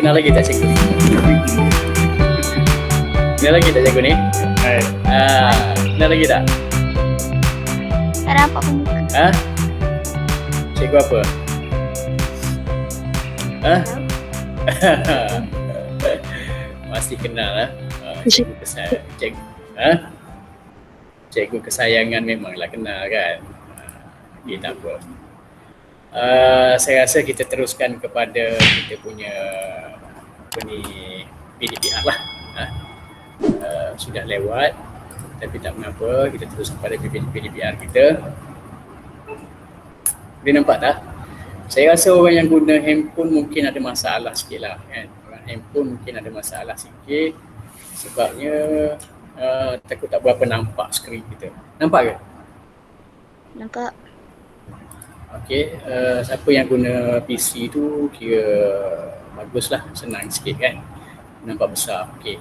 Kenal lagi tak cikgu ni? Kenal lagi tak cikgu ni? Hai. Kenal lagi tak? Tak nampak pun muka. Ha? Cikgu apa? Ha? Masih kenal lah. Cikgu kesayangan. Cikgu kesayangan memanglah kenal kan. Okay, tak apa. Saya rasa kita teruskan kepada kita punya PDPR lah. Sudah lewat, tapi tak mengapa, kita terus kepada PDPR kita. Boleh nampak tak? Saya rasa orang yang guna handphone mungkin ada masalah sikit lah kan. Orang handphone mungkin ada masalah sikit sebabnya takut tak berapa nampak skrin kita. Nampak ke? Nampak. Okey, siapa yang guna PC tu kira baguslah, senang sikit kan. Nampak besar. Okey.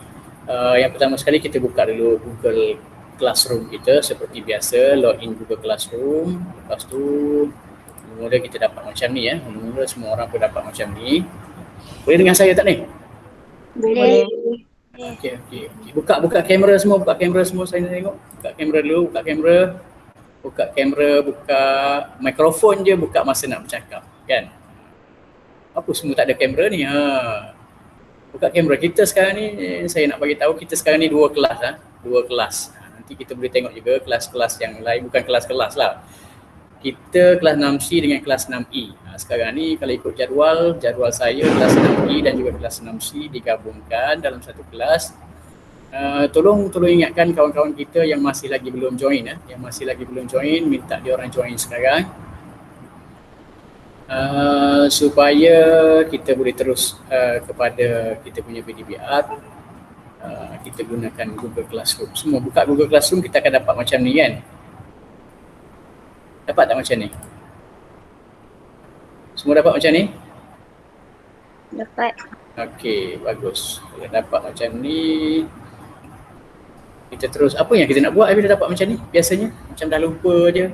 Yang pertama sekali kita buka dulu Google Classroom kita seperti biasa, login Google Classroom. Lepas tu mula kita dapat macam ni ya. Mula semua orang pun dapat macam ni. Boleh dengar saya tak ni? Boleh. Okey. Buka kamera semua, saya nak tengok. Buka kamera dulu, buka kamera, buka mikrofon je, buka masa nak bercakap kan. Apa semua tak ada kamera ni? Buka kamera. Kita sekarang ni, saya nak bagi tahu kita sekarang ni dua kelas. Nanti kita boleh tengok juga kelas-kelas yang lain, bukan kelas-kelas lah. Kita kelas 6C dengan kelas 6E. Sekarang ni kalau ikut jadual saya kelas 6E dan juga kelas 6C digabungkan dalam satu kelas. Tolong ingatkan kawan-kawan kita yang masih lagi belum join minta dia orang join sekarang supaya kita boleh terus kepada kita punya PDPR. Kita gunakan Google Classroom. Semua buka Google Classroom, kita akan dapat macam ni kan. Dapat tak macam ni? Semua dapat macam ni? Dapat. Okey, bagus. Kalau dapat macam ni, kita terus, apa yang kita nak buat bila dapat macam ni? Biasanya macam dah lupa je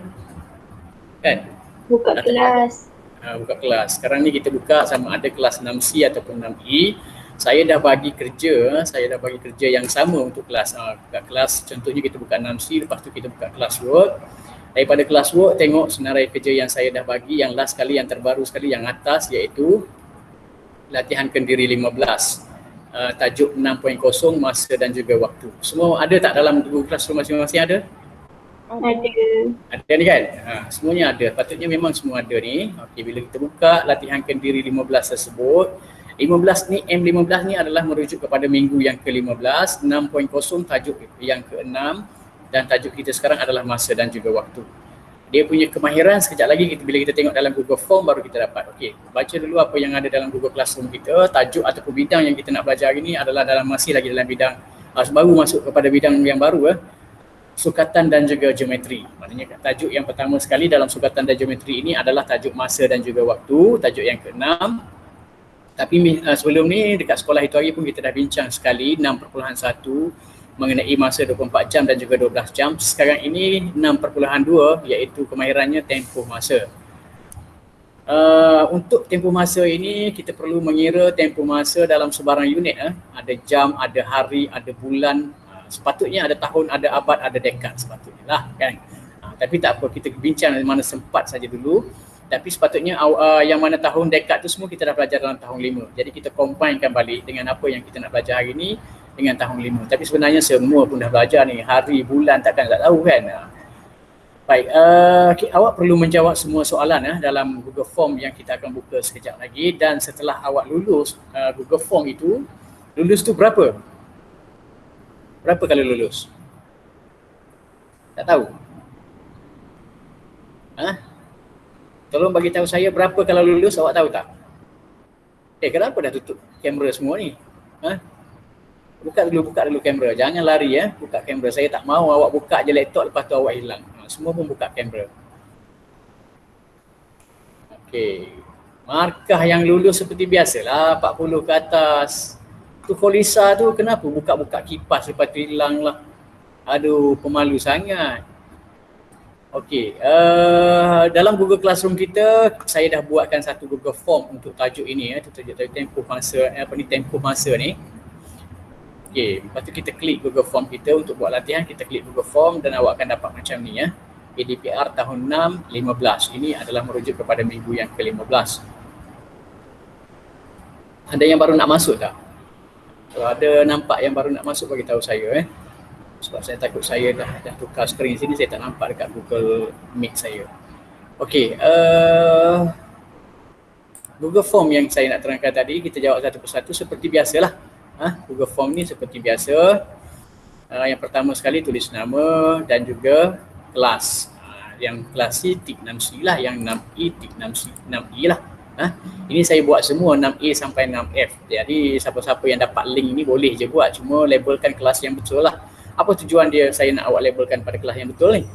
kan? Buka kelas. Buka kelas. Sekarang ni kita buka sama ada kelas 6C ataupun 6E. Saya dah bagi kerja yang sama untuk kelas. Buka kelas, contohnya kita buka 6C, lepas tu kita buka kelas work. Daripada kelas work, tengok senarai kerja yang saya dah bagi, yang last sekali, yang terbaru sekali, yang atas, iaitu latihan kendiri 15. Tajuk 6.0 masa dan juga waktu. Semua ada tak dalam Google Classroom masing-masing ada? Ada. Ada ni kan? Semuanya ada. Patutnya memang semua ada ni. Okey, bila kita buka latihan kendiri 15 tersebut, 15 ni, M15 ni adalah merujuk kepada minggu yang ke-15, 6.0 tajuk yang ke-6 dan tajuk kita sekarang adalah masa dan juga waktu. Dia punya kemahiran sekejap lagi bila kita tengok dalam Google Form baru kita dapat. Okey, baca dulu apa yang ada dalam Google Classroom kita. Tajuk ataupun bidang yang kita nak belajar hari ni adalah masih lagi dalam bidang baru masuk kepada bidang yang baru sukatan dan juga geometri. Maknanya tajuk yang pertama sekali dalam sukatan dan geometri ini adalah tajuk masa dan juga waktu, tajuk yang ke-6. Tapi sebelum ni dekat sekolah itu hari pun kita dah bincang sekali 6.1 mengenai masa 24 jam dan juga 12 jam. Sekarang ini 6.2 iaitu kemahirannya tempoh masa. Untuk tempoh masa ini kita perlu mengira tempoh masa dalam sebarang unit. Ada jam, ada hari, ada bulan, sepatutnya ada tahun, ada abad, ada dekad sepatutnya lah kan. Tapi tak apa, kita bincang mana sempat saja dulu. Tapi sepatutnya yang mana tahun dekad tu semua kita dah belajar dalam tahun 5. Jadi kita combinekan balik dengan apa yang kita nak belajar hari ni dengan tahun 5. Tapi sebenarnya semua pun dah belajar ni, hari, bulan takkan tak tahu kan. Baik, awak perlu menjawab semua soalan dalam Google Form yang kita akan buka sekejap lagi. Dan setelah awak lulus Google Form itu, lulus tu berapa? Berapa kali lulus? Tak tahu? Tolong bagi tahu saya berapa kalau lulus, awak tahu tak? Kenapa dah tutup kamera semua ni? Buka dulu kamera. Jangan lari buka kamera. Saya tak mahu awak buka je laptop lepas tu awak hilang. Semua pun buka kamera. Okey. Markah yang lulus seperti biasalah 40 ke atas. Tu Kolisa tu kenapa buka-buka kipas lepas tu hilang lah. Aduh, pemalu sangat. Okey, dalam Google Classroom kita, saya dah buatkan satu Google Form untuk tajuk ini ya, tajuk tempoh masa tempoh masa ni. Okey, lepas tu kita klik Google Form kita untuk buat latihan, kita klik Google Form dan awak akan dapat macam ni ya. ADPR tahun 6, 15. Ini adalah merujuk kepada minggu yang ke-15. Ada yang baru nak masuk tak? Kalau ada nampak yang baru nak masuk, bagi tahu saya sebab saya takut saya dah tukar skrin sini, saya tak nampak dekat Google Meet saya. Okey, Google Form yang saya nak terangkan tadi, kita jawab satu persatu seperti biasalah. Google Form ni seperti biasa. Yang pertama sekali tulis nama dan juga kelas. Yang kelas C tik 6C lah, yang 6E tik 6E lah. Ini saya buat semua 6A sampai 6F. Jadi siapa-siapa yang dapat link ni boleh je buat, cuma labelkan kelas yang betul lah. Apa tujuan dia saya nak awak labelkan pada kelas yang betul ni?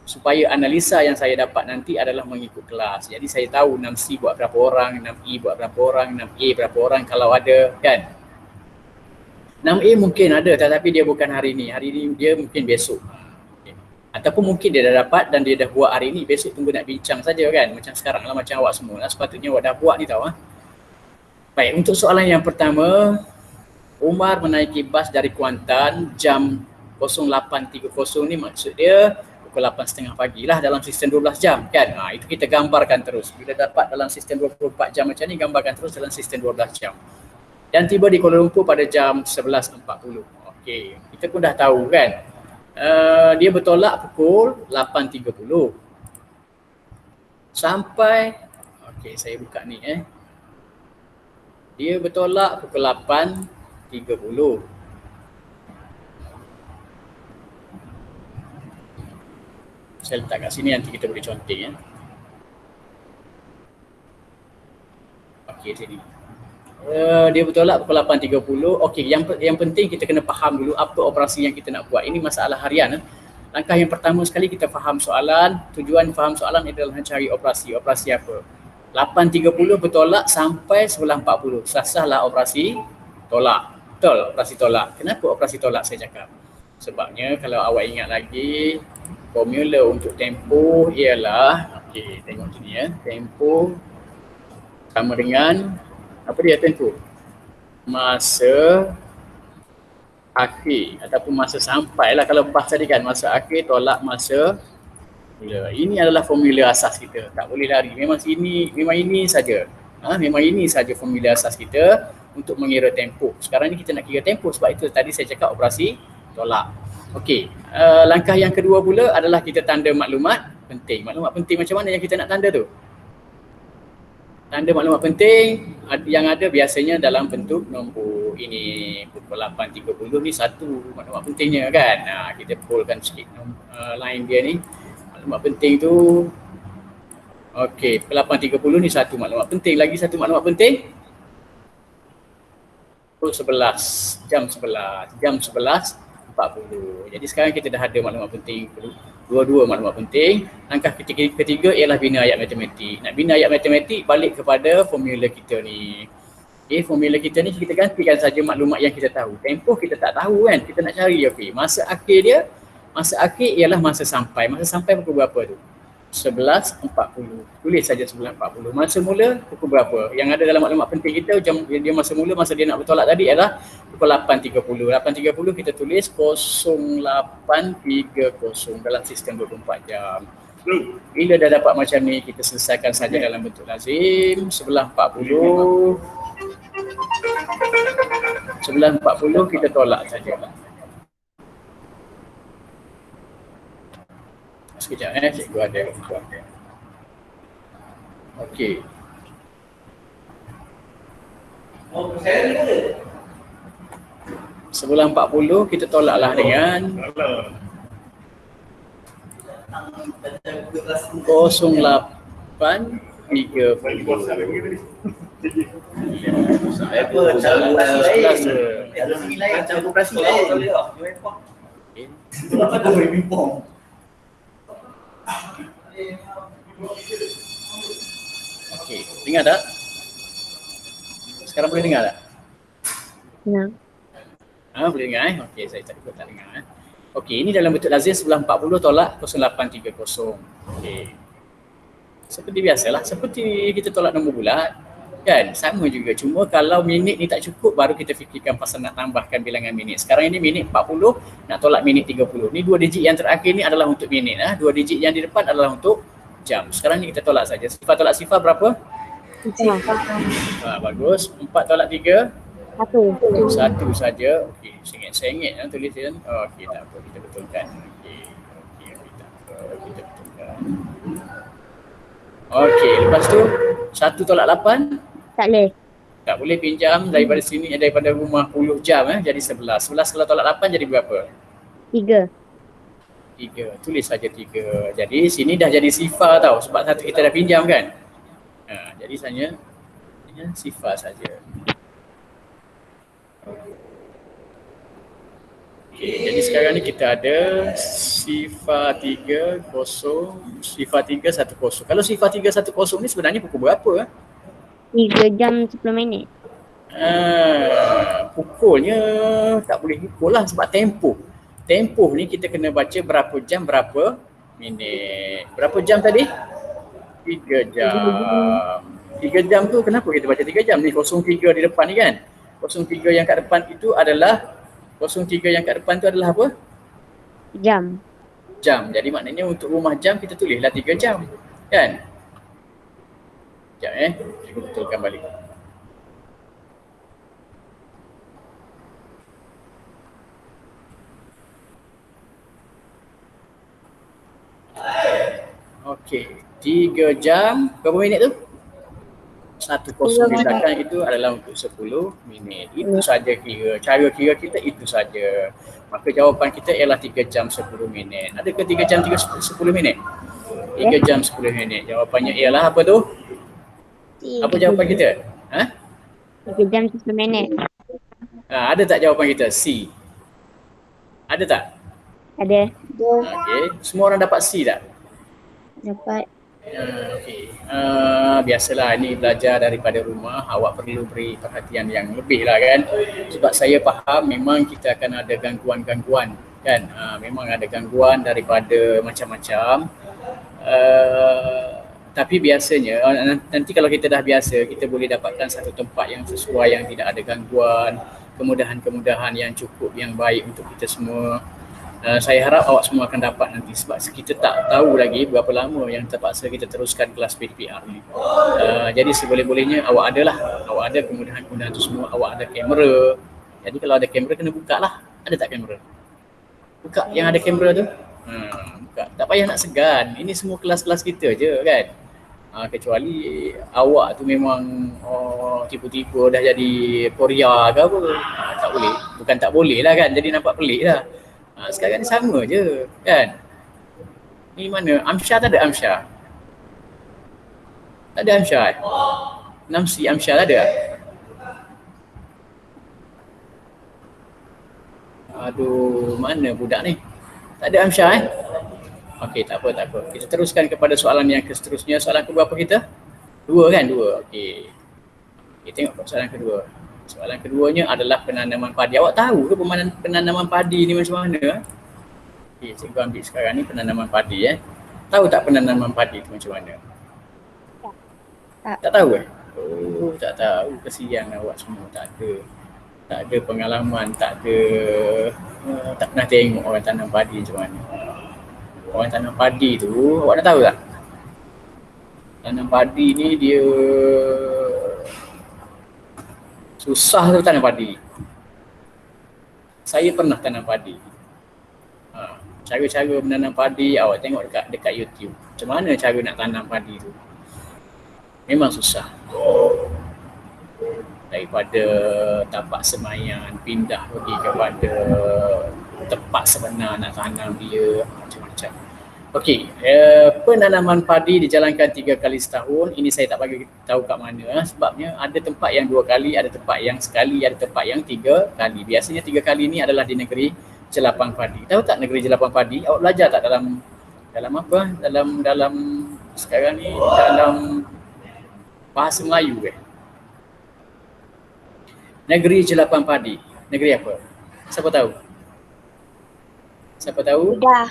Supaya analisa yang saya dapat nanti adalah mengikut kelas. Jadi saya tahu 6C buat berapa orang, 6E buat berapa orang, 6A berapa orang kalau ada kan. 6A mungkin ada tetapi dia bukan hari ni dia mungkin besok. Ataupun mungkin dia dah dapat dan dia dah buat hari ni, besok tunggu nak bincang saja kan. Macam sekarang lah, macam awak semua lah, sepatutnya awak dah buat ni tahu. Baik, untuk soalan yang pertama, Umar menaiki bas dari Kuantan jam 08.30 ni, maksud dia pukul 8.30 pagi lah dalam sistem 12 jam kan. Itu kita gambarkan terus. Bila dapat dalam sistem 24 jam macam ni, gambarkan terus dalam sistem 12 jam. Dan tiba di Kuala Lumpur pada jam 11.40. Okey, kita pun dah tahu kan. Dia bertolak pukul 8.30. Sampai, okey saya buka ni Dia bertolak pukul 8.30. Saya letak kat sini, nanti kita boleh conteng Okey, sini. Dia bertolak pukul 8.30. Okey, yang penting kita kena faham dulu apa operasi yang kita nak buat. Ini masalah harian. Langkah yang pertama sekali kita faham soalan. Tujuan faham soalan adalah mencari operasi. Operasi apa? 8.30 bertolak sampai 11.40. Sah-sahlah operasi tolak. Betul, operasi tolak. Kenapa operasi tolak saya cakap? Sebabnya kalau awak ingat lagi, formula untuk tempoh ialah, okey, tengok sini tempoh sama dengan apa dia tempoh? Masa akhir ataupun masa sampai lah. Kalau bas tadi kan masa akhir tolak masa mula. Ini adalah formula asas kita. Tak boleh lari. Memang ini saja. Memang ini saja formula asas kita untuk mengira tempoh. Sekarang ni kita nak kira tempoh, sebab itu tadi saya cakap operasi tolak. Okey, langkah yang kedua pula adalah kita tanda maklumat penting. Maklumat penting macam mana yang kita nak tanda tu? Tanda maklumat penting yang ada biasanya dalam bentuk nombor ini. Pukul 8.30 ni satu maklumat pentingnya kan. Kita boldkan sikit line dia ni. Maklumat penting tu. Okey, pukul 8.30 ni satu maklumat penting. Lagi satu maklumat penting. Pukul 11, jam 11.40. Jadi sekarang kita dah ada maklumat penting, dua-dua maklumat penting. Langkah ketiga ialah bina ayat matematik. Nak bina ayat matematik, balik kepada formula kita ni. Okay, formula kita ni kita gantikan saja maklumat yang kita tahu. Tempoh kita tak tahu kan, kita nak cari masa akhir dia. Masa akhir ialah masa sampai. Masa sampai pukul berapa tu? 11.40. Tulis saja 11.40. Masa mula pukul berapa? Yang ada dalam maklumat penting kita, jam dia masa mula, masa dia nak bertolak tadi ialah pukul 8.30. 8.30 kita tulis 08.30 dalam sistem 24 jam. Bila dah dapat macam ni, kita selesaikan saja dalam bentuk lazim. 11.40 kita tolak saja. Sekejap cikgu ada. Okey. Sebulan 40 kita tolaklah dengan 08.30. Okey, dengar tak? Sekarang boleh dengar tak? Ya. Boleh dengar Okey, saya tak dengar Okey, ini dalam bentuk lazim sebelah 40 tolak 0830. Okey. Seperti biasalah, seperti kita tolak nombor bulat. Kan? Sama juga. Cuma kalau minit ni tak cukup, baru kita fikirkan pasal nak tambahkan bilangan minit. Sekarang ini minit 40, nak tolak minit 30. Ni dua digit yang terakhir ni adalah untuk minit. Dua digit yang di depan adalah untuk jam. Sekarang ni kita tolak saja. Sifar tolak sifar berapa? Bagus. 4 tolak 3? 1 saja. Okey, sengit-sengit tulis kan. Okey, tak apa, kita betulkan. Okey, tak apa, kita betulkan. Okey, lepas tu 1 tolak 8? Tak boleh. Tak boleh pinjam daripada sini, daripada rumah 10 jam jadi 11. 11 kalau tolak 8 jadi berapa? 3. 3. Tulis saja 3. Jadi sini dah jadi sifar tau, sebab satu kita dah pinjam kan. Jadi hanya sifar saja. Okey, jadi sekarang ni kita ada sifar 3, 0, sifar 3, 1, 0. Kalau sifar 3, 1, 0 ni sebenarnya pukul berapa? 3 jam 10 minit. Pukulnya tak boleh pukul lah sebab tempoh. Tempoh ni kita kena baca berapa jam, berapa minit. Berapa jam tadi? 3 jam. 3 jam tu kenapa kita baca 3 jam? Ni 03 di depan ni kan? 03 yang kat depan itu adalah 03 yang kat depan tu adalah apa? Jam. Jam. Jadi maknanya untuk rumah jam kita tulislah 3 jam. Kan? Sekejap kita betulkan balik. Okey, 3 jam berapa minit tu? 1 kosong di belakang itu adalah untuk 10 minit. Itu saja kira. Cara kira kita itu saja. Maka jawapan kita ialah 3 jam 10 minit. Adakah 3 jam 10 minit? 3 jam 10 minit. Jawapannya ialah apa tu? Apa jawapan kita? 3 jam 10 minit. Ada tak jawapan kita? C. Ada tak? Ada. Okey. Semua orang dapat C tak? Dapat. Okey. Biasalah ni belajar daripada rumah, awak perlu beri perhatian yang lebih lah kan. Sebab saya faham memang kita akan ada gangguan-gangguan kan. Memang ada gangguan daripada macam-macam. Tapi biasanya nanti kalau kita dah biasa, kita boleh dapatkan satu tempat yang sesuai, yang tidak ada gangguan, kemudahan-kemudahan yang cukup, yang baik untuk kita semua. Saya harap awak semua akan dapat nanti sebab kita tak tahu lagi berapa lama yang terpaksa kita teruskan kelas PDPR ni. Jadi seboleh-bolehnya awak ada kemudahan-kemudahan tu semua, awak ada kamera. Jadi kalau ada kamera kena buka lah. Ada tak kamera? Buka yang ada kamera tu. Buka. Tak payah nak segan. Ini semua kelas-kelas kita je kan. Kecuali awak tu memang tiba-tiba dah jadi Korea ke apa. Tak boleh. Bukan tak boleh lah kan. Jadi nampak pelik lah. Sekarang ni sama je kan. Ni mana? Amsyar tak ada Amsyar? Tak ada Amsyar eh? Namsi Amsyar tak ada? Aduh, mana budak ni? Tak ada Amsyar eh? Okey, tak apa. Kita teruskan kepada soalan yang seterusnya. Soalan ke berapa kita? 2 kan? 2. Okey. Kita tengok soalan kedua. Soalan keduanya adalah penanaman padi. Awak tahu ke penanaman padi ni macam mana? Okey, cikgu ambil sekarang ni penanaman padi Tahu tak penanaman padi tu macam mana? Tak tahu eh? Oh, tak tahu. Kesian awak semua, tak ada pengalaman, tak pernah tengok orang tanam padi macam mana. Orang tanam padi tu, awak dah tahu tak? Tanam padi ni dia susah tu tanam padi. Saya pernah tanam padi. Cara-cara menanam padi awak tengok dekat YouTube. Macam mana cara nak tanam padi tu? Memang susah. Daripada tapak semayan pindah pergi kepada tempat sebenar nak tanam dia, macam-macam. Okey, penanaman padi dijalankan 3 kali setahun. Ini saya tak bagi tahu kat mana sebabnya ada tempat yang 2 kali, ada tempat yang sekali, ada tempat yang 3 kali. Biasanya 3 kali ni adalah di negeri Jelapang Padi. Tahu tak negeri Jelapang Padi? Awak belajar tak dalam apa? Dalam sekarang ni dalam bahasa Melayu Negeri Jelapang Padi. Negeri apa? Siapa tahu? Siapa tahu? Dah.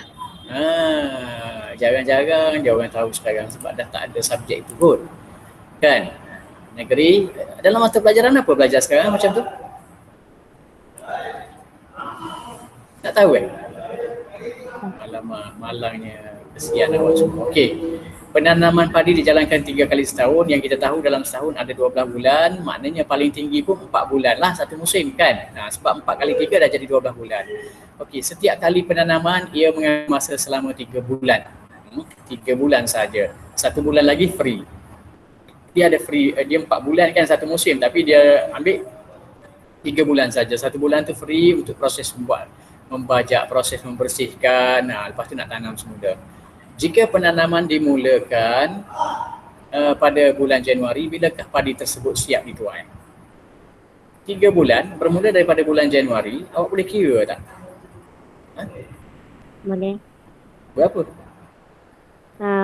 Jarang-jarang dia orang tahu sekarang sebab dah tak ada subjek itu pun. Kan? Negeri, dalam mata pelajaran apa belajar sekarang macam tu? Tak tahu kan? Alamak, malangnya. Kesian awak semua. Okey. Penanaman padi dijalankan 3 kali setahun. Yang kita tahu dalam setahun ada 12 bulan. Maknanya paling tinggi pun 4 bulan lah satu musim kan. Sebab 4 kali 3 dah jadi 12 bulan. Okey, setiap kali penanaman ia mengambil masa selama 3 bulan. 3 bulan saja. 1 bulan lagi free. Dia ada free, dia 4 bulan kan satu musim, tapi dia ambil 3 bulan saja. 1 bulan tu free untuk proses membajak, proses membersihkan, lepas tu nak tanam semula. Jika penanaman dimulakan pada bulan Januari, bilakah padi tersebut siap dituai? 3 bulan, bermula daripada bulan Januari, awak boleh kira tak? Boleh. Berapa?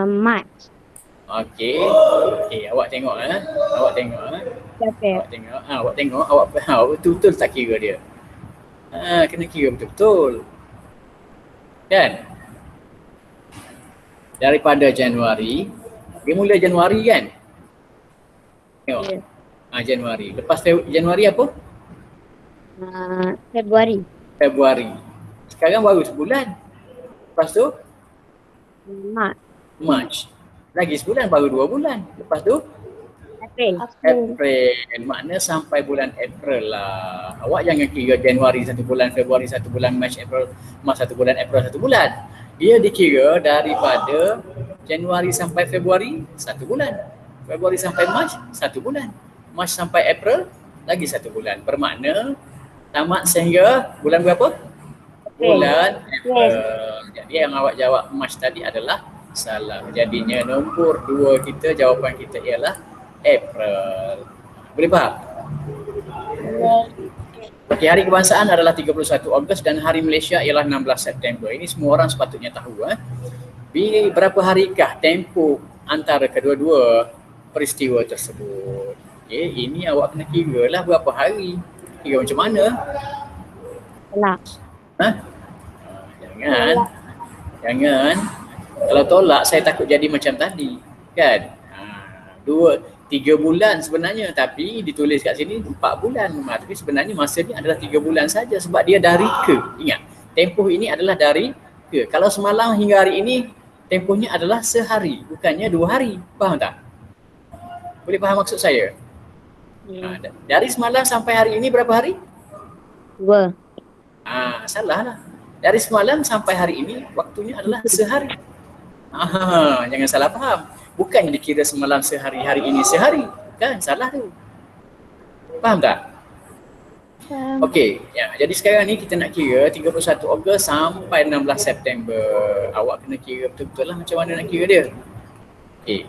March. Okey, awak tengok awak tengok April. awak tengok, awak betul-betul tak kira dia. Kena kira betul-betul. Kan? Daripada Januari, dia mula Januari kan? Tengok. Ya. Januari. Lepas Januari apa? Februari. Februari. Sekarang baru sebulan. Lepas tu March. Lagi sebulan, baru 2 bulan. Lepas tu April. April. Makna sampai bulan April lah. Awak jangan kira Januari 1 bulan, Februari 1 bulan, Mac 1 bulan, April 1 bulan. Dia dikira daripada Januari sampai Februari 1 bulan. Februari sampai Mac 1 bulan. Mac sampai April lagi 1 bulan. Bermakna tamat sehingga bulan berapa? Bulan April. Jadi yang awak jawab Mac tadi adalah salah. Jadinya nombor 2 kita, jawapan kita ialah April. Boleh faham? Okey, Hari Kebangsaan adalah 31 Ogos dan Hari Malaysia ialah 16 September. Ini semua orang sepatutnya tahu. Berapa harikah tempoh antara kedua-dua peristiwa tersebut? Okey, ini awak kena kira lah berapa hari. Kira macam mana? Tolak. Jangan. Kalau tolak, saya takut jadi macam tadi. Kan? 3 bulan sebenarnya, tapi ditulis kat sini 4 bulan. Tapi sebenarnya masa ni adalah 3 bulan saja sebab dia dari ke. Ingat, tempoh ini adalah dari ke. Kalau semalam hingga hari ini, tempohnya adalah sehari, bukannya 2 hari. Faham tak? Boleh faham maksud saya? Dari semalam sampai hari ini berapa hari? 2. Salah lah. Dari semalam sampai hari ini, waktunya adalah sehari. Jangan salah faham. Bukannya dikira semalam sehari, hari ini sehari. Kan? Salah tu. Faham tak? Okey. Jadi sekarang ni kita nak kira 31 Ogos sampai 16 September. Awak kena kira betul-betul lah macam mana nak kira dia. Okey.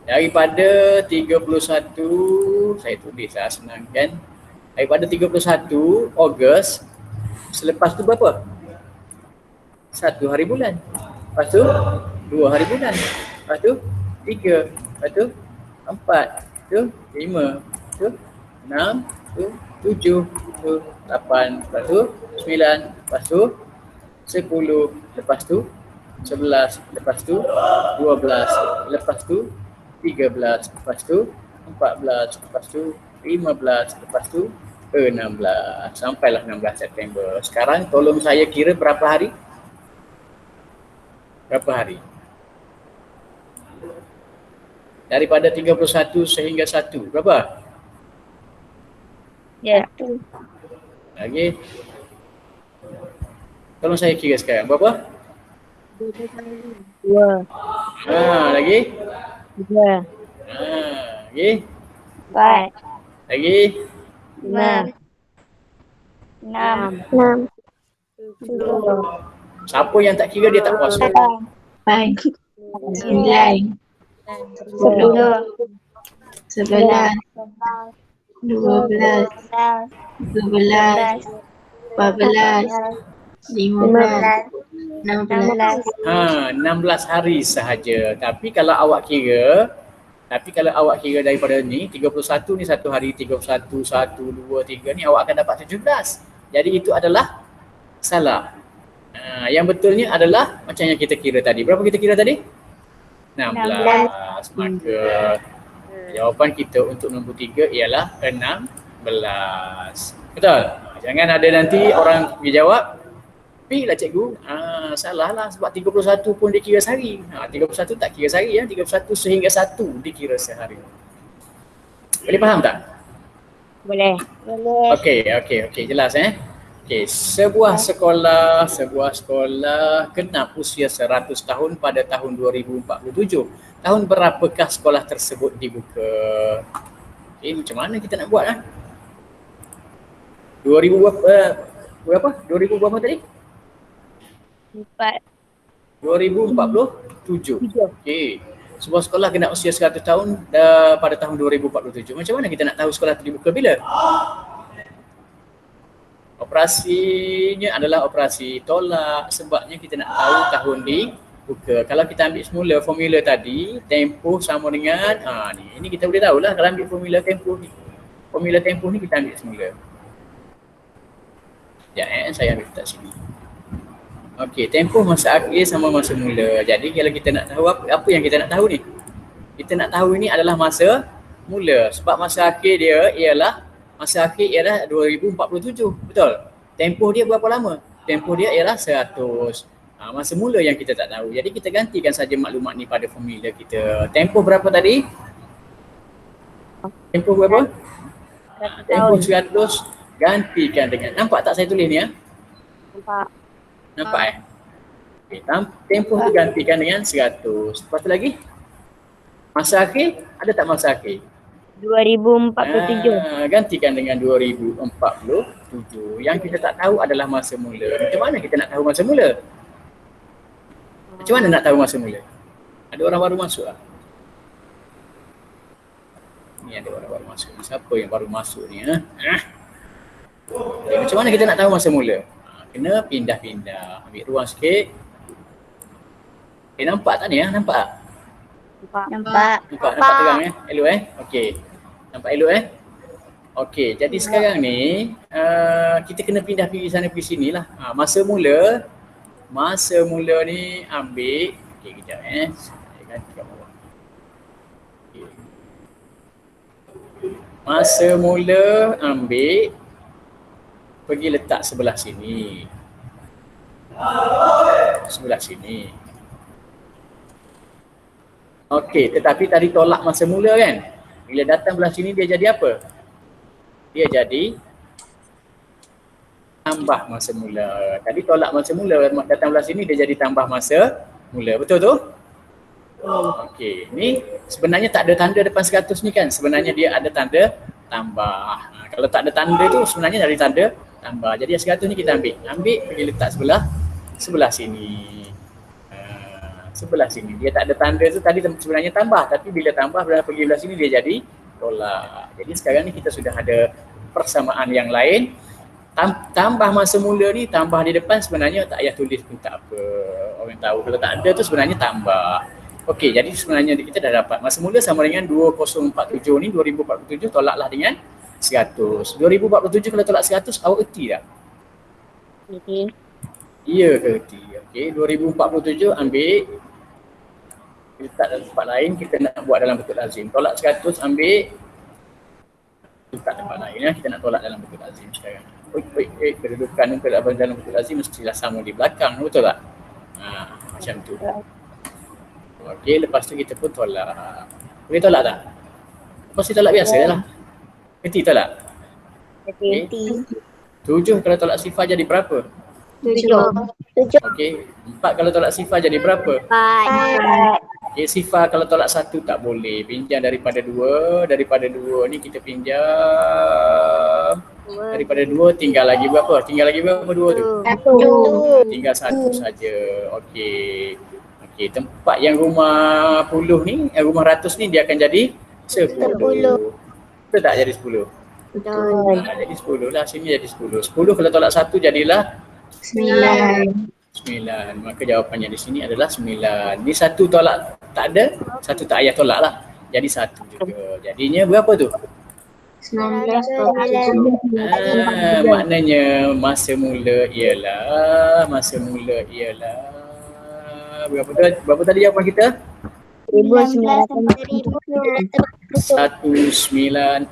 Daripada 31, saya tulis lah senang kan. Daripada 31 Ogos, selepas tu berapa? 1 hari bulan. Lepas tu 2 hari bulan. Lepas tu 3. Lepas tu 4. Lepas tu 5. Lepas tu 6. Lepas tu 7. Lepas tu 8. Lepas tu 9. Lepas tu 10. Lepas tu 11. Lepas tu 12. Lepas tu 13. Lepas tu 14. Lepas tu 15. Lepas tu 16. Sampailah 16 September. Sekarang tolong saya kira berapa hari? Berapa hari? Daripada 31 sehingga 1. Berapa? Ya. Lagi. Tolong saya kira sekarang. Berapa? 2. Lagi? 3. Lagi? 4. Lagi? 5. 6. 7. Siapa yang tak kira dia tak puas. 9. 10. 11. 12. 13. 14. 15. 16. 16 hari sahaja. Tapi kalau awak kira daripada ni 31 ni 1 hari, 31, 1, 2, 3 ni awak akan dapat 17. Jadi itu adalah salah. Yang betulnya adalah macam yang kita kira tadi. Berapa kita kira tadi? 16. Maka jawapan kita untuk nombor 3 ialah 16. Betul? Jangan ada nanti orang pergi jawab, lah cikgu, salah lah sebab 31 pun dikira sehari. 31 tak kira sehari 31 sehingga 1 dikira sehari. Boleh faham tak? Boleh. Okey, jelas Okey, sebuah sekolah genap usia 100 tahun pada tahun 2047. Tahun berapakah sekolah tersebut dibuka? Okey, macam mana kita nak buat 2000 berapa? 2000 berapa tadi? 2047. Okey. Sebuah sekolah genap usia 100 tahun pada tahun 2047. Macam mana kita nak tahu sekolah itu dibuka bila? Operasinya adalah operasi tolak, sebabnya kita nak tahu tahun dibuka. Kalau kita ambil semula formula tadi, tempoh sama dengan ini kita boleh tahulah kalau ambil formula tempoh ni. Formula tempoh ni kita ambil semula. Saya ambil letak sini. Okey, tempoh masa akhir sama masa mula. Jadi kalau kita nak tahu apa yang kita nak tahu ni? Kita nak tahu ini adalah masa mula. Sebab masa akhir dia ialah 2047. Betul? Tempoh dia berapa lama? Tempoh dia ialah 100. Masa mula yang kita tak tahu. Jadi kita gantikan saja maklumat ni pada formula kita. Tempoh berapa tadi? Tempoh berapa? Tempoh 100 gantikan dengan, nampak tak saya tulis ni Nampak Okay, tempoh tu gantikan dengan 100. Lepas tu lagi? Masa akhir? Ada tak masa akhir? 2047. Gantikan dengan 2047. Yang kita tak tahu adalah masa mula. Macam mana kita nak tahu masa mula? Macam mana nak tahu masa mula? Ada orang baru masuk lah. Ni ada orang baru masuk. Siapa yang baru masuk ni? Okay, macam mana kita nak tahu masa mula? Kena pindah-pindah. Ambil ruang sikit. Nampak tak ni? Nampak tak? Nampak. Nampak terang elok Okey. Nampak elok Okey, jadi sekarang ni kita kena pindah pergi sana pergi sini lah. Masa mula ni ambil, okey kejap saya ganti kat bawah. Okay. Masa mula ambil, pergi letak sebelah sini. Sebelah sini. Okey, tetapi tadi tolak masa mula kan? Bila datang belah sini dia jadi apa? Dia jadi tambah masa mula. Tadi tolak masa mula, datang belah sini dia jadi tambah masa mula. Betul tu? Okey, ni sebenarnya tak ada tanda depan 100 ni kan? Sebenarnya dia ada tanda tambah. Kalau tak ada tanda tu sebenarnya dari tanda tambah. Jadi 100 ni kita ambil pergi letak sebelah sini. Sebelah sini. Dia tak ada tanda tu tadi sebenarnya tambah, tapi bila tambah bila pergi belah sini dia jadi tolak. Jadi sekarang ni kita sudah ada persamaan yang lain. Tambah masa mula ni, tambah di depan sebenarnya tak payah tulis pun tak apa. Orang tahu kalau tak ada tu sebenarnya tambah. Okey, jadi sebenarnya kita dah dapat masa mula sama dengan 2047 ni, 2047 tolaklah dengan 100. 2047 kalau tolak 100 awak erti tak? Okey. Ya ke erti? Okey, 2047 ambil letak dalam tempat lain, kita nak buat dalam bentuk lazim. Tolak 100 ambil letak tempat lain kita nak tolak dalam bentuk lazim sekarang. Kedudukan dalam bentuk lazim mestilah sama di belakang, betul tak? Macam tu. Okey, lepas tu kita pun tolak. Boleh tolak tak? Mesti tolak biasa lah. Erti tolak? Erti. 7 kalau tolak sifar jadi berapa? 7. Okey, 4 kalau tolak sifar jadi berapa? 4. Okey, sifar kalau tolak 1 tak boleh. Pinjam daripada 2. Daripada 2 ni kita pinjam. Daripada 2 tinggal lagi berapa? Tinggal lagi berapa 2 tu? 1. Tinggal 1 saja. Okey. Okey, tempat yang rumah puluh ni, rumah ratus ni dia akan jadi 10. Betul tak jadi 10? Betul. Jadi 10 lah, sini jadi 10. 10 kalau tolak 1 jadilah 9. 9. Maka jawapannya di sini adalah 9. Ni 1 tolak tak ada, 1 tak payah tolak lah. Jadi 1 juga. Jadinya berapa tu? 10. Maknanya masa mula ialah berapa tadi jawapan kita? 1947. 1947.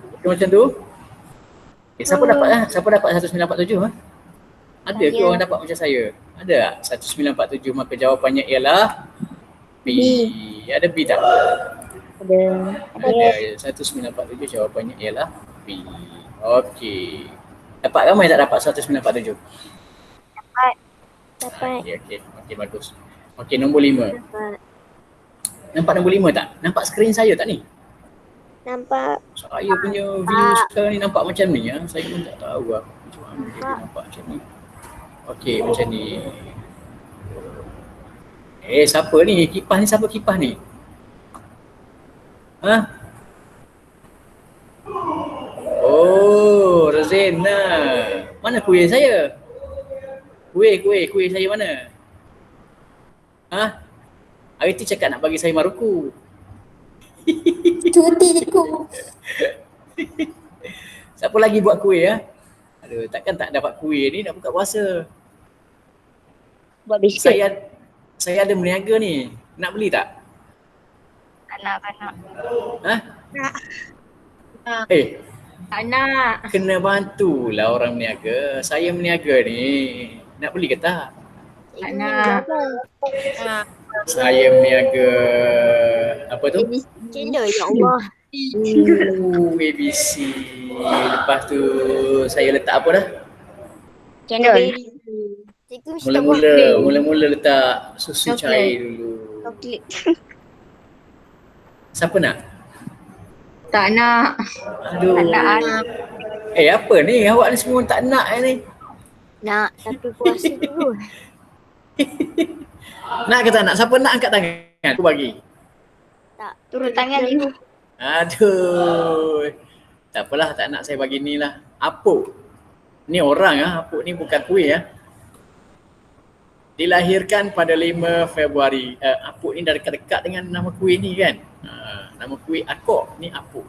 Betul macam tu? Siapa dapat Siapa dapat 1947 Ada ke Saya. orang dapat macam saya? Ada tak? 1947 maka jawapannya ialah B. Ada B tak? Ada. 1947 jawapannya ialah B. Okey. Dapat ramai tak dapat 1947? Dapat. Okey, bagus. Okey, nombor 5. Dapat. Nampak nombor 5 tak? Nampak skrin saya tak ni? Nampak. Saya punya view sekarang ni nampak macam ni ya. Saya pun tak tahu lah macam mana dia nampak macam ni. Okey, macam ni. Siapa ni? Kipas ni siapa kipas ni? Oh, Razena. Mana kuih saya? Kuih saya mana? Hari tu cakap nak bagi saya Maruku. Cutiku. Siapa lagi buat kuih ya? Aduh, takkan tak dapat kuih ni, nak buka puasa. Buat biskut. Saya ada meniaga ni. Nak beli tak? Tak nak. Tak nak. Kena bantulah orang meniaga. Saya meniaga ni. Nak beli ke tak? Tak nak. Saya meniaga apa tu? Cendol ya Allah. ABC. Lepas tu saya letak apa dah? Cendol. Mula-mula letak susu cair dulu. Coklat. Siapa nak? Tak nak. Aduh. Tak nak. Apa ni? Awak ni semua tak nak ni. Nak, tapi puasa dulu. Nak ke tak nak? Siapa nak angkat tangan? Aku bagi. Tak. Turun tangan dulu. Aduh. Tak apalah, tak nak saya bagi ni lah. Apuk. Ni orang Apuk ni bukan kuih Dilahirkan pada 5 Februari. Apuk ni dah dekat-dekat dengan nama kuih ni kan. Nama kuih Akok ni Apuk.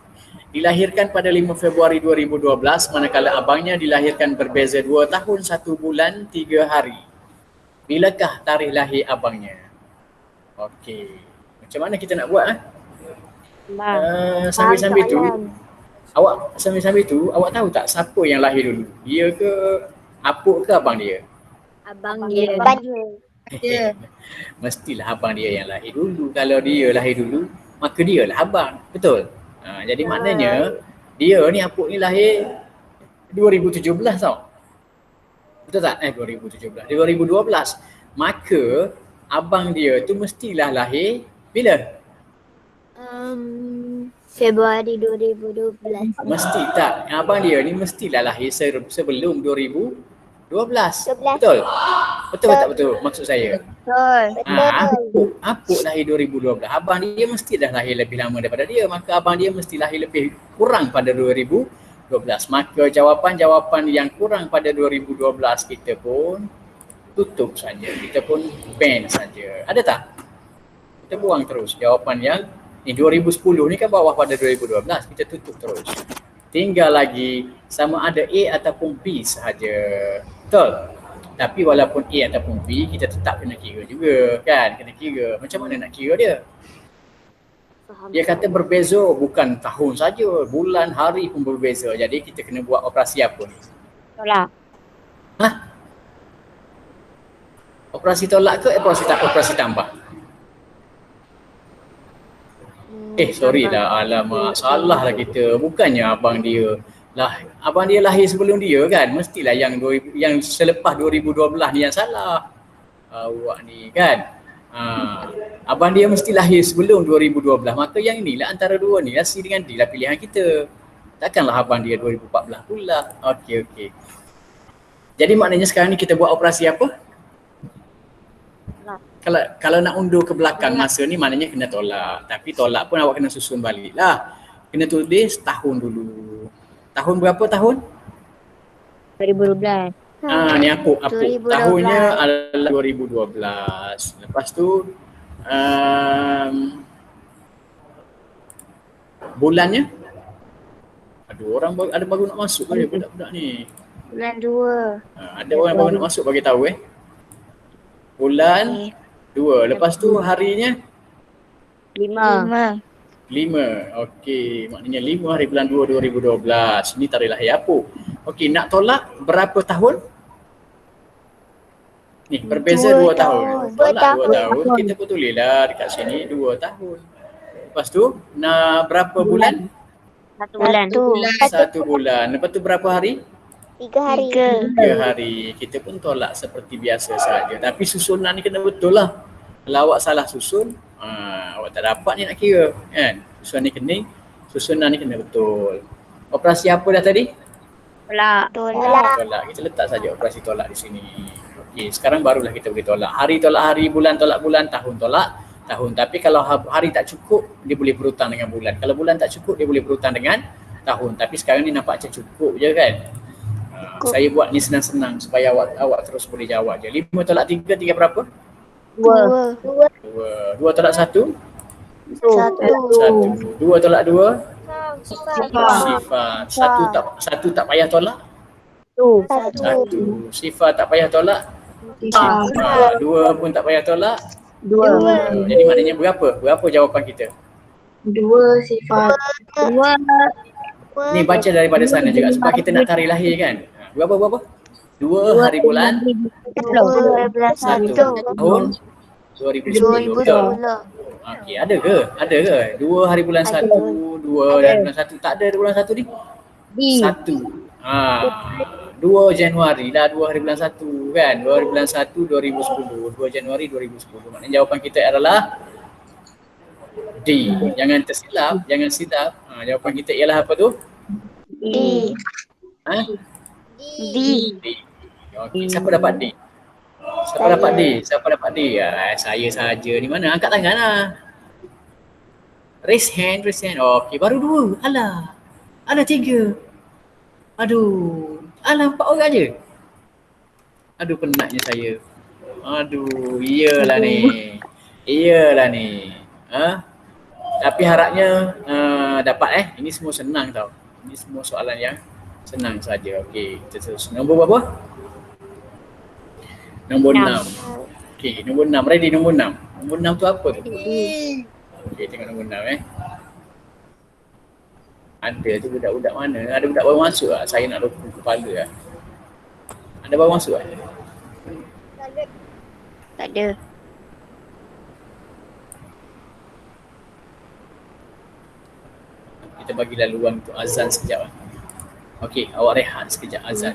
Dilahirkan pada 5 Februari 2012 manakala abangnya dilahirkan berbeza 2 tahun 1 bulan 3 hari. Bilakah tarikh lahir abangnya? Okey. Macam mana kita nak buat sambil-sambil tu awak tahu tak siapa yang lahir dulu? Dia ke Apuk ke abang dia? Abang dia. Mestilah abang dia yang lahir dulu. Kalau dia lahir dulu, maka dia lah abang. Betul? Jadi maknanya dia ni Apuk ni lahir 2017 tau. Betul tak? 2017. 2012. Maka abang dia tu mestilah lahir bila? Februari 2012. Mesti tak? Abang dia ni mestilah lahir sebelum 2012. 12. Betul? Betul tak betul maksud saya? Betul. Apuk lahir 2012. Abang dia mesti dah lahir lebih lama daripada dia. Maka abang dia mesti lahir lebih kurang pada 2012. Maka jawapan yang kurang pada 2012 kita pun tutup saja. Kita pun ban saja. Ada tak? Kita buang terus jawapan yang ni 2010 ni kan bawah pada 2012. Kita tutup terus. Tinggal lagi sama ada A ataupun B sahaja. Betul? Tapi walaupun A ataupun B, kita tetap kena kira juga kan? Kena kira. Macam mana nak kira dia? Dia kata berbeza bukan tahun saja, bulan, hari pun berbeza. Jadi kita kena buat operasi apa ni? Tolak. Operasi tolak ke operasi tambah? Sorry lah, alamak, salah lah kita. Bukannya abang dia lahir sebelum dia kan? Mestilah yang selepas 2012 ni yang salah. Awak ni kan? Abang dia mesti lahir sebelum 2012. Maka yang inilah antara dua ni lah, C dengan D lah pilihan kita. Takkanlah abang dia 2014 pula. Okey. Jadi maknanya sekarang ni kita buat operasi apa? Kalau nak undur ke belakang masa ni maknanya kena tolak. Tapi tolak pun awak kena susun balik lah. Kena tulis tahun dulu. Tahun berapa tahun? 2012. Ni Apuk. 2012. Tahunnya adalah 2012. Lepas tu bulannya Ada orang ada baru nak masuk ke budak-budak ni? Bulan 2. Ada orang baru nak masuk bagi tahu Bulan Okey. 2. Lepas tu harinya 5. 5. Okey, maknanya 5 hari bulan 2 2012. Ini tarikh lahir apa? Okey, nak tolak berapa tahun? Ni berbeza 2 tahun. Tolak 2 tahun. Kita pun tulislah dekat sini 2 tahun. Lepas tu nak berapa bulan? 1 bulan. 1 bulan. Lepas tu berapa hari? 3 hari. 3 hari. Kita pun tolak seperti biasa saja. Tapi susunan ni kena betul lah. Kalau awak salah susun, awak tak dapat ni nak kira. Kan? Susunan ni kena betul. Operasi apa dah tadi? Tolak. Tolak. Kita letak saja operasi tolak di sini. Okey, sekarang barulah kita boleh tolak. Hari tolak hari, bulan tolak bulan, tahun tolak tahun. Tapi kalau hari tak cukup, dia boleh berhutang dengan bulan. Kalau bulan tak cukup, dia boleh berhutang dengan tahun. Tapi sekarang ni nampak macam cukup je kan? Saya buat ni senang-senang supaya awak terus boleh jawab je. 5 tolak 3, 3 berapa? 2. 2 tolak 1? 1. 2 tolak 2? Sifat. 1 tak payah tolak? 1. Sifat tak payah tolak? 2 pun tak payah tolak? 2. Jadi maknanya berapa? Berapa jawapan kita? 2 sifat. 2. Ni baca daripada sana juga sebab kita nak tarikh lahir kan. Berapa? 2 hari bulan 1 tahun 2010. Betul? Okey, ada ke? 2 hari bulan 1, 2 hari bulan 1. Tak ada bulan 1 ni? 1. 2 Januari lah 2 hari bulan 1 kan. 2 hari bulan 1 2010. 2 Januari 2010. Maknanya jawapan kita adalah D. Jangan tersilap, jangan silap. Jawapan kita ialah apa tu? D. D. Okey, siapa dapat D? Siapa dapat D? Saya saja. Ni mana? Angkat tangan lah. Raise hand. Okey, baru 2. Alah. Ada 3. Aduh. Alah, 4 orang je. Aduh, penatnya saya. Aduh, iyalah ni. Tapi harapnya dapat Ini semua senang tau. Ini semua soalan yang senang saja. Okey, kita terus. Nombor berapa? Nombor 6. Okey, nombor 6. Ready nombor 6. Nombor 6 tu apa tu? Okey, tengok nombor 6 Ada tu budak-budak mana? Ada budak baru masuk lah. Saya nak rokok kepala lah. Ada baru masuk lah? Tak ada. Kita bagi laluan untuk azan sekejap. Okey, awak rehat sekejap azan.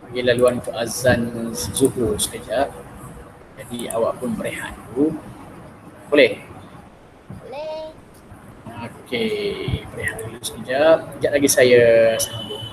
Bagi laluan untuk azan zuhur sekejap. Jadi awak pun berehat dulu. Boleh? Okey, berehat dulu sekejap. Sekejap lagi saya sambung.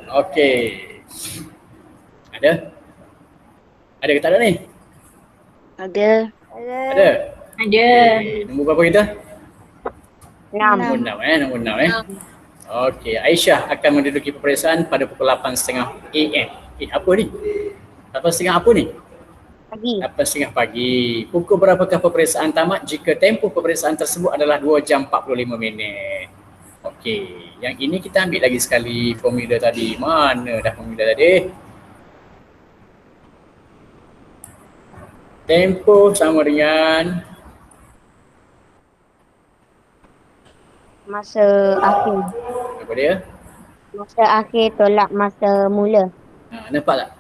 Okey. Ada? Ada ke tak ada ni? Ada. Ada? Ada. Okay. Nombor berapa kita? 6. Nombor 6 nombor 6 Okey, Aisyah akan menduduki peperiksaan pada pukul 8.30 AM. Apa ni? 8.30 apa ni? Pagi. 8.30 pagi. Pukul berapakah peperiksaan tamat jika tempoh peperiksaan tersebut adalah 2 jam 45 minit? Okey, yang ini kita ambil lagi sekali formula tadi. Mana dah formula tadi? Tempoh sama dengan Masa akhir. apa dia? Masa akhir tolak masa mula. Nampak tak?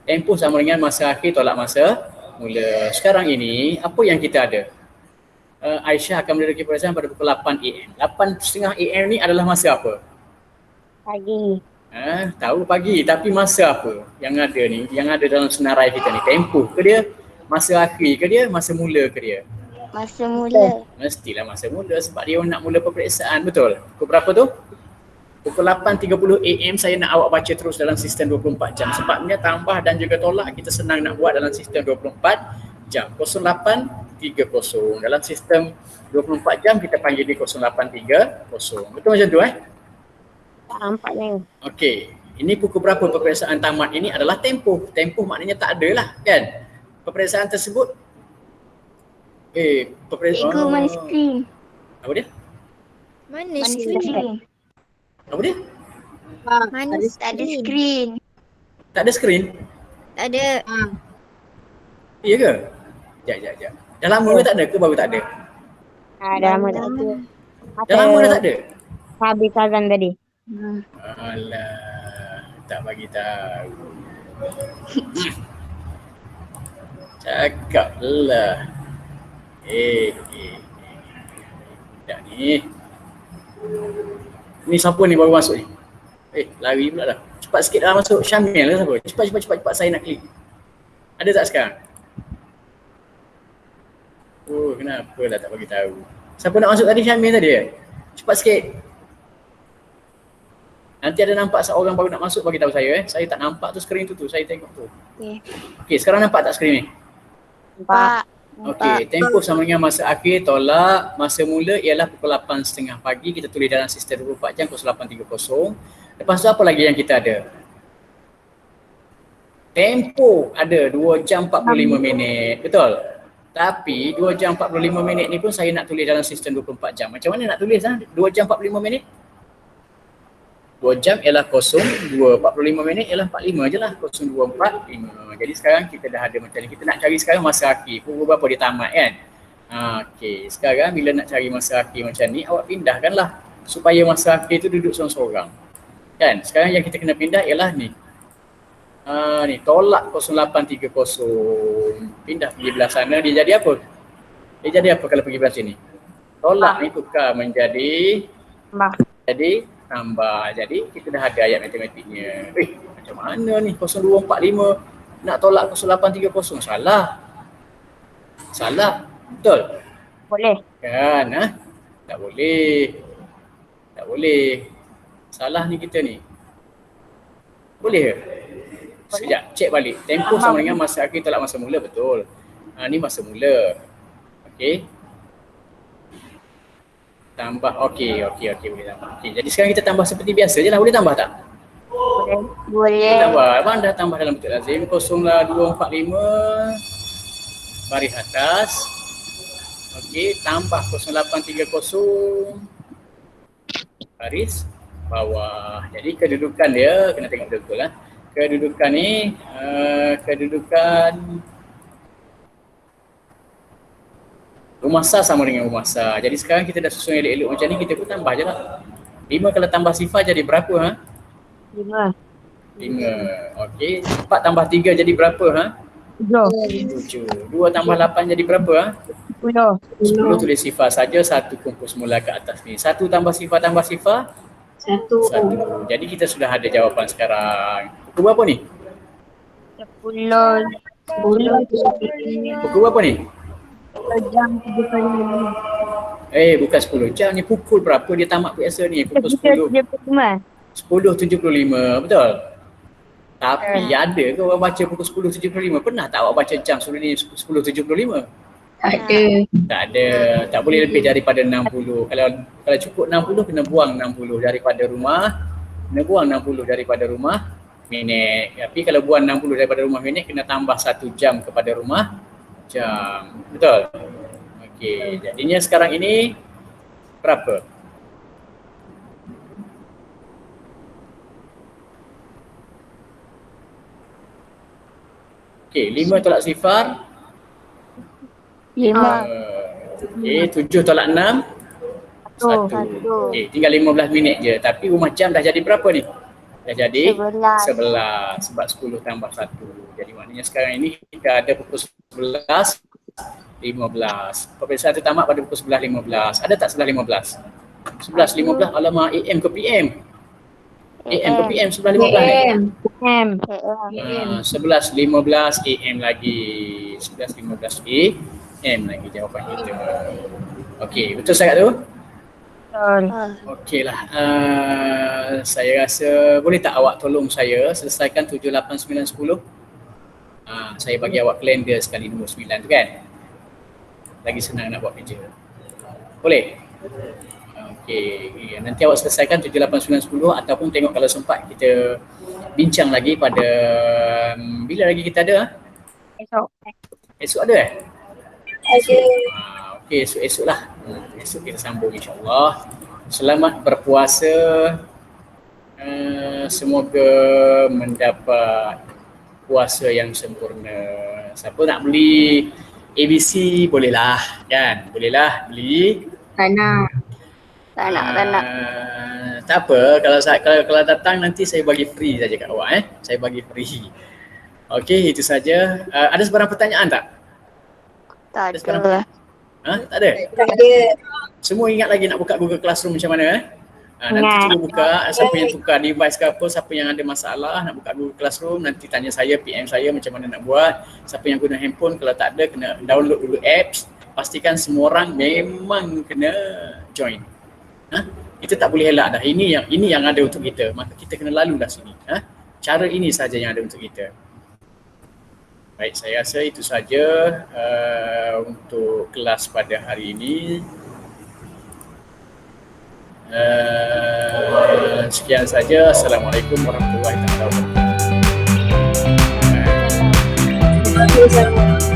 Tempoh sama dengan masa akhir tolak masa mula. Sekarang ini, apa yang kita ada? Aisyah akan menduduki peperiksaan pada pukul 8 AM. 8.30 AM ni adalah masa apa? Pagi. Tahu pagi, tapi masa apa yang ada ni? Yang ada dalam senarai kita ni, tempoh ke dia? Masa akhir ke dia? Masa mula ke dia? Masa mula. Mestilah masa mula sebab dia nak mula peperiksaan, betul? Pukul berapa tu? Pukul 8.30 AM saya nak awak baca terus dalam sistem 24 jam. Sebabnya tambah dan juga tolak kita senang nak buat dalam sistem 24 jam. 0830. Dalam sistem 24 jam kita panggil dia 0830. Betul macam tu Tak nampak ni. Okey. Ini pukul berapa peperiksaan tamat ini adalah tempoh. Tempoh maknanya tak ada lah kan. Peperiksaan tersebut Cikgu mana skrin? Apa dia? Mana skrin? Apa dia? Mana tak ada skrin? Tak ada skrin? Tak ada. Ya ke? Sekejap. Dah lama ke tak ada ke baru tak ada? Dah lama tak ada. Dah lama dah tak ada? Habis azan tadi. Alah, tak bagi tahu. Cakaplah. Sekejap ni. Ni siapa ni baru masuk ni? Lari pula dah. Cepat sikit dah masuk. Syamil ke siapa? Cepat saya nak klik. Ada tak sekarang? Kenapa dah tak bagi tahu? Siapa nak masuk tadi? Syamil tadi ya? Cepat sikit. Nanti ada nampak seorang baru nak masuk bagi tahu saya Saya tak nampak tu skrin tu saya tengok tu. Okey, sekarang nampak tak skrin ni? Nampak. Okey, tempoh sama dengan masa akhir tolak masa mula ialah pukul 8.30 pagi. Kita tulis dalam sistem 24 jam 0830. Lepas tu apa lagi yang kita ada? Tempoh ada 2 jam 45 minit. Betul? Tapi 2 jam 45 minit ni pun saya nak tulis dalam sistem 24 jam. Macam mana nak tulis 2 jam 45 minit? 2 jam ialah 02, 45 minit ialah 45 je lah, 0245. Jadi sekarang kita dah ada macam ni. Kita nak cari sekarang masa akhir. Pukul berapa dia tamat kan? Okey, sekarang bila nak cari masa akhir macam ni, awak pindahkanlah supaya masa akhir tu duduk seorang-seorang. Kan? Sekarang yang kita kena pindah ialah ni. Ni tolak 0830. Pindah pergi belah sana, dia jadi apa? Dia jadi apa kalau pergi belah sini? Tolak ni tukar menjadi tambah. Jadi kita dah ada ayat matematiknya. Macam mana ni 0245 nak tolak 0830? Salah. Betul? Boleh. Kan Tak boleh. Salah ni kita ni. Boleh ke? Sekejap, cek balik. Tempoh sama dengan masa akhir tolak masa mula, betul. Ni masa mula. Okey. Tambah, okey, boleh tambah. Okey, jadi sekarang kita tambah seperti biasa je lah. Boleh tambah tak? Boleh. Tambah. Abang dah tambah dalam bentuk lazim. 0245 baris atas. Okey, tambah 0830 baris bawah. Jadi kedudukan dia, kena tengok betul lah. Kedudukan ni, kedudukan rumah sah sama dengan rumah sah. Jadi sekarang kita dah susun elok-elok macam ni, kita pun tambah je lah. 5 kalau tambah sifar jadi berapa 5. Okey. 4 tambah 3 jadi berapa 7. 2 tambah 8 jadi berapa 10. 10 tulis sifar saja, 1 kumpul semula ke atas ni. 1 tambah sifar 1. Jadi kita sudah ada jawapan sekarang. Pukul berapa ni? 10. Pukul berapa ni? Jam 35. Bukan 10 jam ni, pukul berapa dia tamat biasa ni? Pukul 10. 35. 10.75, betul? Tapi ada ke orang baca pukul 10.75? Pernah tak awak baca jam sebelum ni 10.75? Ada. Tak ada, tak boleh lebih daripada 60. Kalau cukup 60 kena buang 60 daripada rumah. Kena buang 60 daripada rumah minit. Tapi kalau buang 60 daripada rumah minit kena tambah 1 jam kepada rumah jam. Betul? Okey, jadinya sekarang ini berapa? Okey, 5 tolak sifar. 5. Okey, 7 tolak 6. 1. Okey, tinggal 15 minit je. Tapi rumah jam dah jadi berapa ni? Dah jadi 11. Sebab 10 tambah 1. Jadi maknanya sekarang ini kita ada pukul 11.15. Peperiksaan itu tamat pada pukul 11.15. Ada tak 11.15? 11.15, alamak, AM ke PM? AM ke PM 11.15 ni? AM. 11.15 AM lagi. 11.15 AM lagi jawapan kita. Okey, betul sangat tu? Betul. Okeylah. Saya rasa boleh tak awak tolong saya selesaikan 7, 8, 9, 10? Saya bagi awak kalender sekali nombor 9 tu kan? Lagi senang nak buat kerja. Boleh? Okey, nanti awak selesaikan 7, 8, 9, 10 ataupun tengok kalau sempat kita bincang lagi pada bila lagi kita ada? Esok. Esok ada eh? Ada. Okey, esok lah. Esok kita sambung insyaAllah. Selamat berpuasa. Semoga mendapat puasa yang sempurna. Siapa nak beli ABC bolehlah kan? Bolehlah beli. Tak nak. Tak apa, kalau datang nanti saya bagi free saja kat awak Saya bagi free. Okey, itu saja. Ada sebarang pertanyaan tak? Tak Ada sebarang ada. Tak ada? Tak ada. Semua ingat lagi nak buka Google Classroom macam mana nanti cuba buka, siapa yang tukar device ke apa, siapa yang ada masalah nak buka Google Classroom, nanti tanya saya, PM saya macam mana nak buat. Siapa yang guna handphone, kalau tak ada kena download dulu apps. Pastikan semua orang memang kena join. Kita tak boleh elak dah. Ini yang ada untuk kita, maka kita kena lalulah sini. Cara ini saja yang ada untuk kita. Baik, saya rasa itu saja untuk kelas pada hari ini. Sekian saja. Assalamualaikum warahmatullahi wabarakatuh. Terima kasih.